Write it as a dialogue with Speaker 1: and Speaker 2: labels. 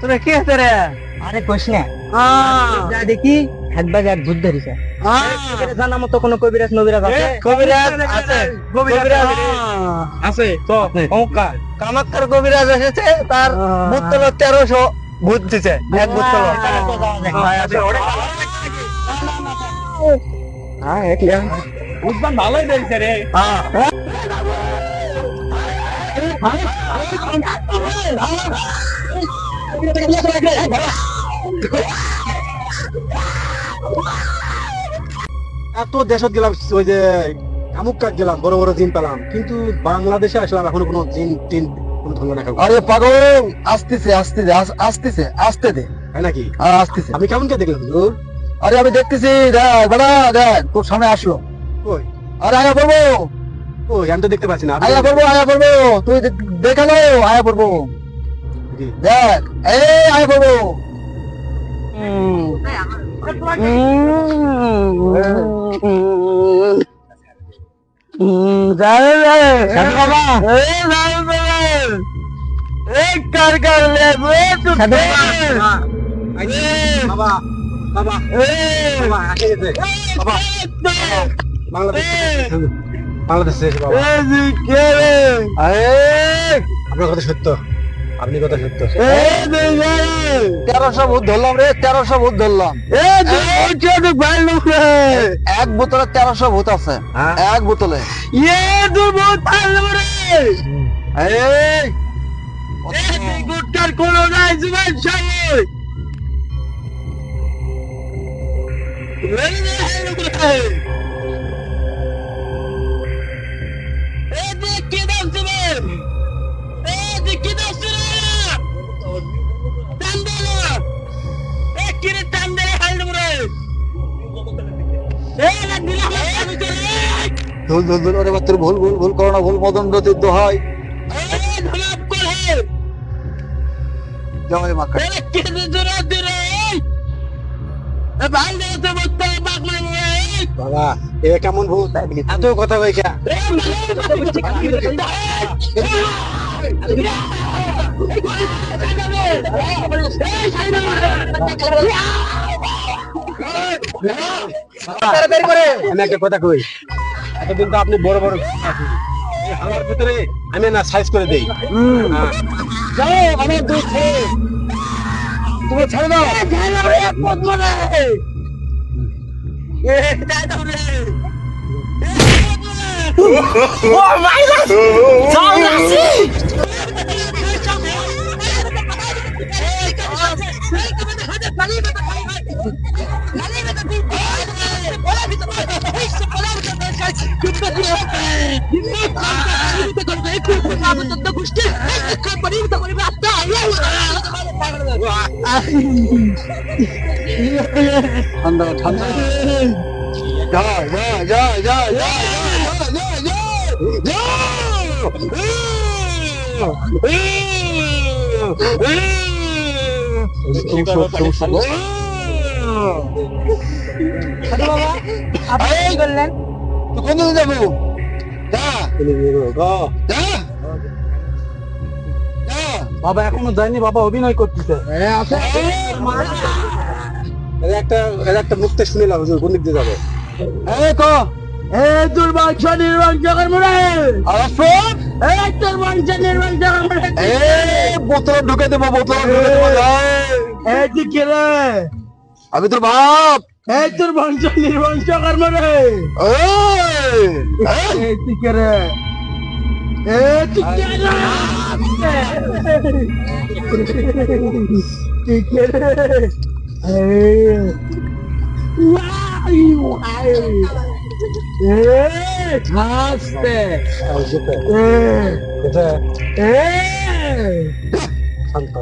Speaker 1: তোরা কি আছে রে?
Speaker 2: আরে কইস না, যা দেখি একবার এক ভূত ধরিছে। জানা মতো কোনো কবিরাজ নবিরাজ আছে?
Speaker 1: কবিরাজ আছে, কবিরাজ আছে তো ওকা কামাত্তার কবিরাজ এসেছে, তার বোতল 1300 ভূত দিছে এক বোতল। হ্যাঁ একলা উদ্যান ভালোই দিছে রে।
Speaker 3: এত দেশত গেলাম, ওই যে আমুক কাজ গেলাম, বড় বড় জিন পেলাম, কিন্তু বাংলাদেশে আসলাম এখনো কোনো জিন টিন কোনো ধরনের দেখা।
Speaker 1: আরে পাগল, আসতেছে আসতেছে আসতেছে, আসতে দে।
Speaker 3: তাই নাকি?
Speaker 1: আসতেছে।
Speaker 3: আমি কেমন কে দেখলাম হুজুর?
Speaker 1: আরে আমি দেখতেছি, দেখ বড়া দেখ তোর সামনে আসলো।
Speaker 3: কই
Speaker 1: আরে আয়া পড়বো,
Speaker 3: কই আমি তো দেখতে পাচ্ছি না।
Speaker 1: আয়া পড়বো, আয়া পড়বো, তুই দেখালো আয়া পড়বো।
Speaker 3: জি।
Speaker 1: দেখ এই আয়া পড়বো।
Speaker 3: বাবা বাবা বাবা আসিছে বাবা, বাংলাদেশ বাংলাদেশ এসে বাবা, আপনার কথা সত্য, আপনি কথা সত্য।
Speaker 1: 1300 ভূত ধরলাম রে, 1300 ভূত ধরলাম। এক বোতলে 1300 ভূত আছে, এক বোতলে। কোনো নাই জীবন ধুল ধুল ধুল, ওরে বাচ্চার ভুল ভুল ভুল করো না, ভুল মদন রতির দোহাই। জয় মা
Speaker 3: বাবা এ কেমন ভূত, এত কথা কইছা? আমি একটা কথা কই, এতদিন তো আপনি বড় বড় আমার ভিতরে আমি না সাইজ করে দেই।
Speaker 1: যাও আমার দুধ খেয়ে তুমি ছেড়ে দাও। ঠান্ডা ঠান্ডা, যা যা যা যা যা যাবো।
Speaker 3: বাবা এখনো যায়নি, বাবা অভিনয় করতেছে। একটা মুক্তে শুনিলাম হুজুর, কোন দিক দিয়ে যাবে?
Speaker 1: তোর বংশ নির্মাণ জগর মনে তোর বংশ নির্মাণ জগর মনে বোতল ঢুকে দেবো, বোতল ঢুকে দেবো। আমি তোর বাপ, এই তোর বংশ নির্মাণ জগর মনে শান্ত।